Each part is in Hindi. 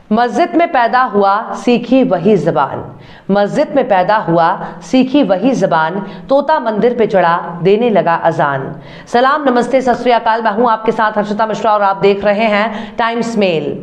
मस्जिद में पैदा हुआ सीखी वही ज़बान, मस्जिद में पैदा हुआ सीखी वही ज़बान, तोता मंदिर पे चढ़ा देने लगा अजान। सलाम नमस्ते सत श्री अकाल, मैं हूं आपके साथ हर्षिता मिश्रा और आप देख रहे हैं टाइम्स मेल।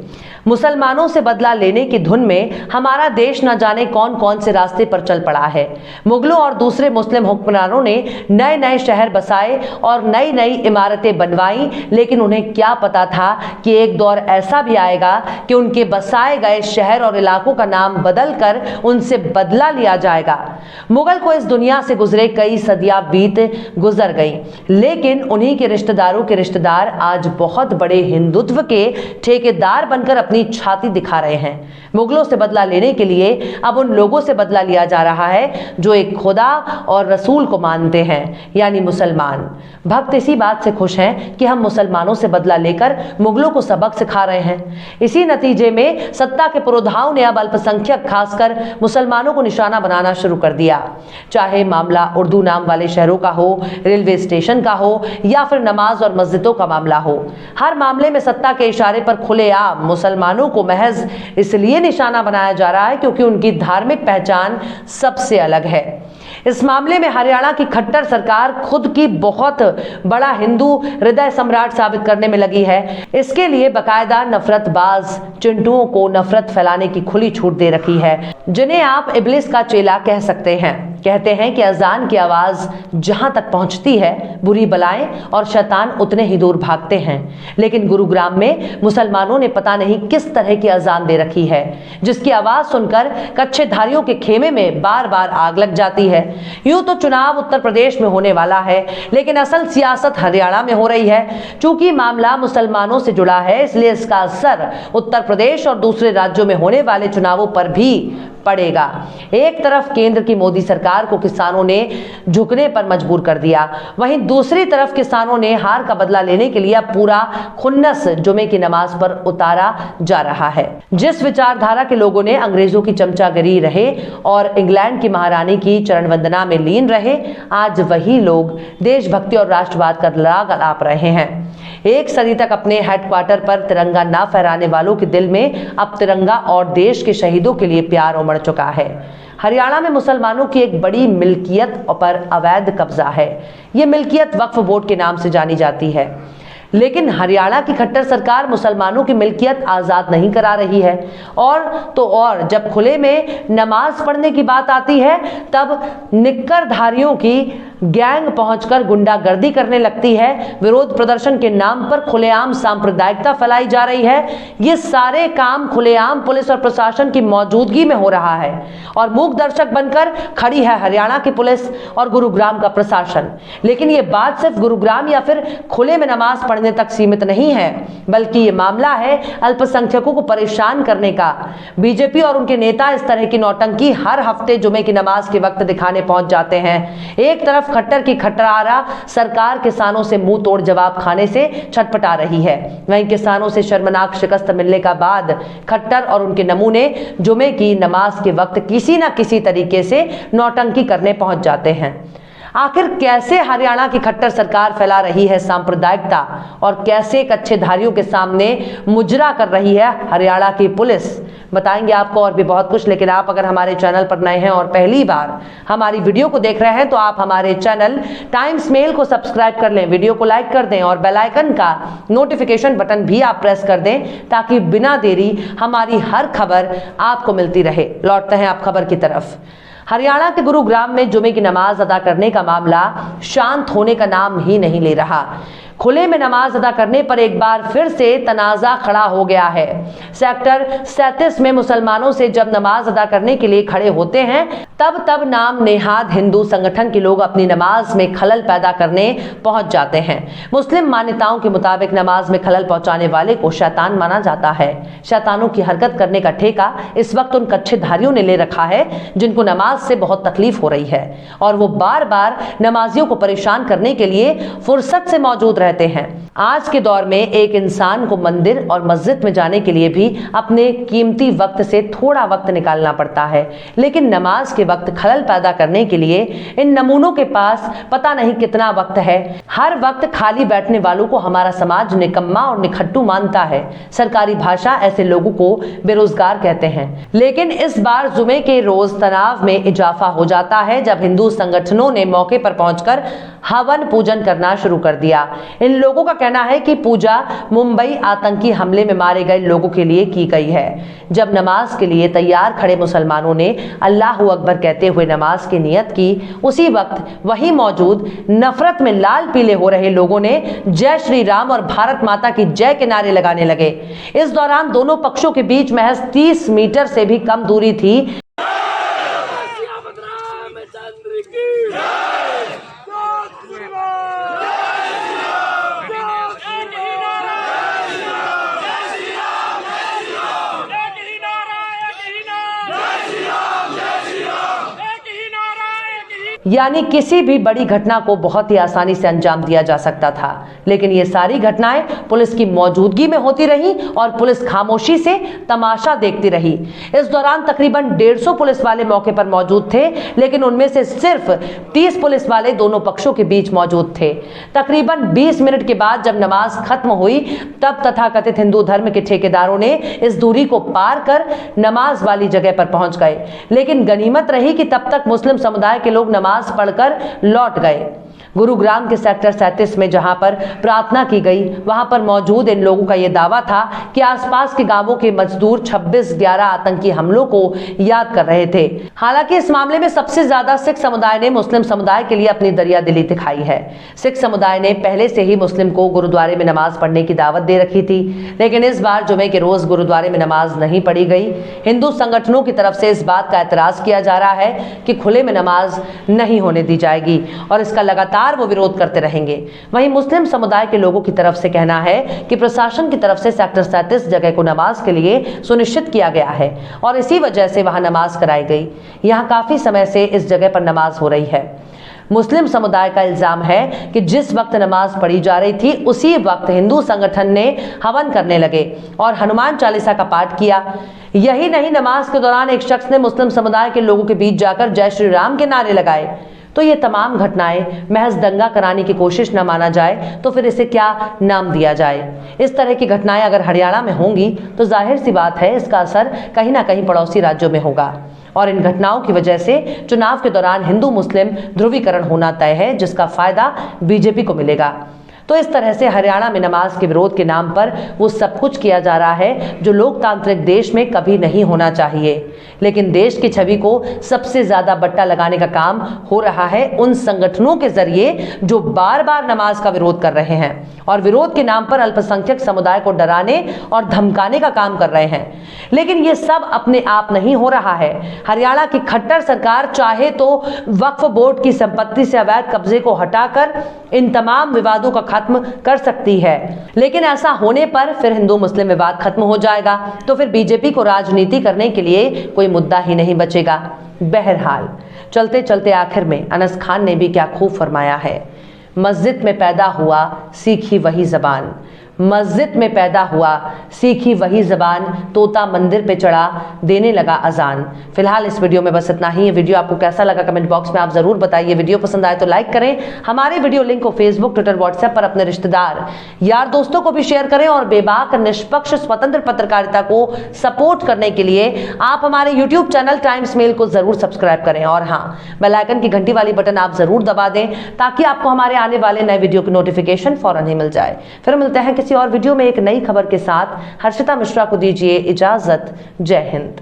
मुसलमानों से बदला लेने की धुन में हमारा देश न जाने कौन कौन से रास्ते पर चल पड़ा है। मुगलों और दूसरे मुस्लिम हुक्मरानों ने नए नए शहर बसाए और नई नई इमारतें बनवाई, लेकिन उन्हें क्या पता था कि एक दौर ऐसा भी आएगा कि उनके बसाए गए शहर और इलाकों का नाम बदलकर उनसे बदला लिया जाएगा। मुगल को इस दुनिया से गुजरे कई सदियां बीत गुजर गई, लेकिन उन्हीं के रिश्तेदारों के रिश्तेदार आज बहुत बड़े हिंदुत्व के ठेकेदार बनकर अपनी छाती दिखा रहे हैं। मुगलों से बदला लेने के लिए अब उन लोगों से बदला लिया जा रहा है जो एक खुदा और रसूल को मानते हैं, यानी मुसलमान। भक्त इसी बात से खुश हैं कि हम मुसलमानों से बदला लेकर मुगलों को सबक सिखा रहे हैं। इसी नतीजे में सत्ता के पुरोधाओं ने अब अल्पसंख्यक खासकर मुसलमानों को निशाना बनाना शुरू कर दिया। चाहे मामला उर्दू नाम वाले शहरों का हो, रेलवे स्टेशन का हो या फिर नमाज और मस्जिदों का मामला हो, हर मामले में सत्ता के इशारे पर खुलेआम मुसलमानों को महज इसलिए निशाना बनाया जा रहा है क्योंकि उनकी धार्मिक पहचान सबसे अलग है। इस मामले में हरियाणा की खट्टर सरकार खुद की बहुत बड़ा हिंदू हृदय सम्राट साबित करने में लगी है। इसके लिए बकायदा नफरतबाज चिंटुओं को नफरत फैलाने की खुली छूट दे रखी है, जिन्हें आप इब्लिस का चेला कह सकते हैं। कहते हैं कि अजान की आवाज जहां तक पहुंचती है, बुरी बलाएं और शैतान उतने ही दूर भागते हैं। लेकिन गुरुग्राम में मुसलमानों ने पता नहीं किस तरह की अजान दे रखी है, जिसकी आवाज सुनकर कच्छेधारियों के खेमे में बार बार आग लग जाती है। यूं तो चुनाव उत्तर प्रदेश में होने वाला है, लेकिन असल सियासत हरियाणा में हो रही है। चूंकि मामला मुसलमानों से जुड़ा है, इसलिए इसका असर उत्तर प्रदेश और दूसरे राज्यों में होने वाले चुनावों पर भी पड़ेगा। एक तरफ केंद्र की मोदी सरकार को किसानों ने झुकने पर मजबूर कर दिया, वहीं दूसरी तरफ किसानों ने हार का बदला लेने के लिए पूरा खुन्नस जुमे की नमाज पर उतारा जा रहा है। जिस विचारधारा के लोगों ने अंग्रेजों की चमचागिरी रहे और इंग्लैंड की महारानी की चरण वंदना में लीन रहे, आज वही लोग देशभक्ति और राष्ट्रवाद का राग अलाप रहे हैं। एक सदी तक अपने हेडक्वार्टर पर तिरंगा ना फहराने वालों के दिल में अब तिरंगा और देश के शहीदों के लिए प्यार उमड़ चुका है। हरियाणा में मुसलमानों की एक बड़ी मिल्कियत पर अवैध कब्जा है। ये मिल्कियत वक्फ बोर्ड के नाम से जानी जाती है, लेकिन हरियाणा की खट्टर सरकार मुसलमानों की मिल्कियत आज़ाद नहीं करा रही है। और तो और जब खुले में नमाज पढ़ने की बात आती है, तब निक्करधारियों की गैंग पहुंचकर गुंडागर्दी करने लगती है। विरोध प्रदर्शन के नाम पर खुलेआम सांप्रदायिकता फैलाई जा रही है। ये सारे काम खुलेआम पुलिस और प्रशासन की मौजूदगी में हो रहा है और मूक दर्शक बनकर खड़ी है हरियाणा की पुलिस और गुरुग्राम का प्रशासन। लेकिन ये बात सिर्फ गुरुग्राम या फिर खुले में नमाज पढ़ने तक सीमित नहीं है, बल्कि ये मामला है अल्पसंख्यकों को परेशान करने का। बीजेपी और उनके नेता इस तरह की नौटंकी हर हफ्ते जुमे की नमाज के वक्त दिखाने पहुंच जाते हैं। एक तरफ खट्टर की खट्टरारा सरकार किसानों से मुंह तोड़ जवाब खाने से छटपटा रही है, वहीं किसानों से शर्मनाक शिकस्त मिलने का बाद खट्टर और उनके नमूने जुमे की नमाज के वक्त किसी न किसी तरीके से नौटंकी करने पहुंच जाते हैं। आखिर कैसे हरियाणा की खट्टर सरकार फैला रही है सांप्रदायिकता और कैसे कच्छेधारियों के सामने मुजरा कर रही है हरियाणा की पुलिस, बताएंगे आपको और भी बहुत कुछ। लेकिन आप अगर हमारे चैनल पर नए हैं और पहली बार हमारी वीडियो को देख रहे हैं, तो आप हमारे चैनल टाइम्स मेल को सब्सक्राइब कर लें, वीडियो को लाइक कर दें और बेल आइकन का नोटिफिकेशन बटन भी आप प्रेस कर दें, ताकि बिना देरी हमारी हर खबर आपको मिलती रहे। लौटते हैं आप खबर की तरफ। हरियाणा के गुरुग्राम में जुमे की नमाज अदा करने का मामला शांत होने का नाम ही नहीं ले रहा। खुले में नमाज अदा करने पर एक बार फिर से तनाजा खड़ा हो गया है। सेक्टर 37 में मुसलमानों से जब नमाज अदा करने के लिए खड़े होते हैं, तब नाम नेहाद हिंदू संगठन के लोग अपनी नमाज में खलल पैदा करने पहुंच जाते हैं। मुस्लिम मान्यताओं के मुताबिक नमाज में खलल पहुंचाने वाले को शैतान माना जाता है। शैतानों की हरकत करने का ठेका इस वक्त उन कच्छेधारियों ने ले रखा है, जिनको नमाज से बहुत तकलीफ हो रही है और वो बार बार नमाजियों को परेशान करने के लिए फुर्सत से मौजूद रहते हैं। आज के दौर में एक इंसान को मंदिर और मस्जिद में जाने के लिए भी अपने कीमती वक्त से थोड़ा वक्त निकालना पड़ता है, लेकिन नमाज के वक्त खलल पैदा करने के लिए इन नमूनों के पास पता नहीं कितना वक्त है। हर वक्त खाली बैठने वालों को हमारा समाज निकम्मा और निखट्टू मानता है। सरकारी भाषा ऐसे लोगों को बेरोजगार कहते हैं। लेकिन इस बार जुमे के रोज तनाव में इजाफा हो जाता है जब हिंदू संगठनों ने मौके पर पहुंचकर हवन पूजन करना शुरू कर दिया। इन लोगों का कहना है कि पूजा मुंबई आतंकी हमले में मारे गए लोगों के लिए की गई है। जब नमाज के लिए तैयार खड़े मुसलमानों ने अल्लाहू अकबर कहते हुए नमाज की नियत की, उसी वक्त वहीं मौजूद नफरत में लाल पीले हो रहे लोगों ने जय श्री राम और भारत माता की जय के नारे लगाने लगे। इस दौरान दोनों पक्षों के बीच महज 30 मीटर से भी कम दूरी थी। यानी किसी भी बड़ी घटना को बहुत ही आसानी से अंजाम दिया जा सकता था, लेकिन ये सारी घटनाएं पुलिस की मौजूदगी में होती रही और पुलिस खामोशी से तमाशा देखती रही। इस दौरान तकरीबन 150 पुलिस वाले मौके पर मौजूद थे, लेकिन उनमें से सिर्फ 30 पुलिस वाले दोनों पक्षों के बीच मौजूद थे। तकरीबन 20 मिनट के बाद जब नमाज खत्म हुई, तब तथाकथित हिंदू धर्म के ठेकेदारों ने इस दूरी को पार कर नमाज वाली जगह पर पहुंच गए। लेकिन गनीमत रही कि तब तक मुस्लिम समुदाय के लोग नमाज पढ़कर लौट गए। गुरुग्राम के सेक्टर 37 में जहां पर प्रार्थना की गई, वहां पर मौजूद इन लोगों का यह दावा था कि आसपास के गांवों के मजदूर 26/11 आतंकी हमलों को याद कर रहे थे। हालांकि इस मामले में सबसे ज्यादा सिख समुदाय ने मुस्लिम समुदाय के लिए अपनी दरियादिली दिखाई है। सिख समुदाय ने पहले से ही मुस्लिम को गुरुद्वारे में नमाज पढ़ने की दावत दे रखी थी, लेकिन इस बार जुमे के रोज गुरुद्वारे में नमाज नहीं पढ़ी गई। हिंदू संगठनों की तरफ से इस बात का एतराज किया जा रहा है कि खुले में नमाज नहीं होने दी जाएगी और इसका लगातार वो विरोध करते रहेंगे। वहीं मुस्लिम समुदाय के लोगों की तरफ से कहना है कि प्रशासन की तरफ से सेक्टर 37 जगह को नमाज के लिए सुनिश्चित किया गया है और इसी वजह से वहां नमाज कराई गई। यहां काफी समय से इस जगह पर नमाज हो रही है। मुस्लिम समुदाय का इल्जाम है कि जिस वक्त नमाज पढ़ी जा रही थी, उसी वक्त हिंदू संगठन ने हवन करने लगे और हनुमान चालीसा का पाठ किया। यही नहीं, नमाज के दौरान एक शख्स ने मुस्लिम समुदाय के लोगों के बीच जाकर जय श्री राम के नारे लगाए। तो ये तमाम घटनाएं महज दंगा कराने की कोशिश न माना जाए तो फिर इसे क्या नाम दिया जाए। इस तरह की घटनाएं अगर हरियाणा में होंगी तो जाहिर सी बात है इसका असर कहीं ना कहीं पड़ोसी राज्यों में होगा और इन घटनाओं की वजह से चुनाव के दौरान हिंदू मुस्लिम ध्रुवीकरण होना तय है, जिसका फायदा बीजेपी को मिलेगा। तो इस तरह से हरियाणा में नमाज के विरोध के नाम पर वो सब कुछ किया जा रहा है जो लोकतांत्रिक देश में कभी नहीं होना चाहिए। लेकिन देश की छवि को सबसे ज्यादा बट्टा लगाने का काम हो रहा है उन संगठनों के जरिए जो बार बार नमाज का विरोध कर रहे हैं और विरोध के नाम पर अल्पसंख्यक समुदाय को डराने और धमकाने का काम कर रहे हैं। लेकिन ये सब अपने आप नहीं हो रहा है। हरियाणा की खट्टर सरकार चाहे तो वक्फ बोर्ड की संपत्ति से अवैध कब्जे को हटाकर इन तमाम विवादों का खत्म कर सकती है, लेकिन ऐसा होने पर फिर हिंदू मुस्लिम विवाद खत्म हो जाएगा तो फिर बीजेपी को राजनीति करने के लिए कोई मुद्दा ही नहीं बचेगा। बहरहाल चलते चलते आखिर में अनस खान ने भी क्या खूब फरमाया है, मस्जिद में पैदा हुआ सीखी वही जबान, मस्जिद में पैदा हुआ सीखी वही जबान, तोता मंदिर पे चढ़ा देने लगा अजान। फिलहाल इस वीडियो में बस इतना ही। ये वीडियो आपको कैसा लगा कमेंट बॉक्स में आप जरूर बताइए। वीडियो पसंद आए तो लाइक करें। हमारे वीडियो लिंक को फेसबुक, ट्विटर, व्हाट्सएप पर अपने रिश्तेदार, यार, दोस्तों को भी शेयर करें और बेबाक, निष्पक्ष, स्वतंत्र पत्रकारिता को सपोर्ट करने के लिए आप हमारे यूट्यूब चैनल टाइम्स मेल को जरूर सब्सक्राइब करें और हाँ, बेल आइकन की घंटी वाली बटन आप जरूर दबा दें ताकि आपको हमारे आने वाले नए वीडियो की नोटिफिकेशन फौरन ही मिल जाए। फिर मिलते हैं किसी और वीडियो में एक नई खबर के साथ। हर्षिता मिश्रा को दीजिए इजाजत। जय हिंद।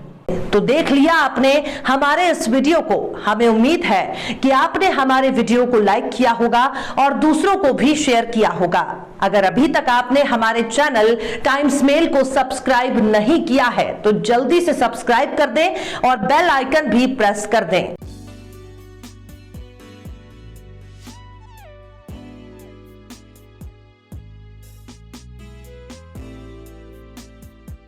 तो देख लिया आपने हमारे इस वीडियो को। हमें उम्मीद है कि आपने हमारे वीडियो को लाइक किया होगा और दूसरों को भी शेयर किया होगा। अगर अभी तक आपने हमारे चैनल टाइम्स मेल को सब्सक्राइब नहीं किया है तो जल्दी से सब्सक्राइब कर दें और बेल आइकन भी प्रेस कर दें।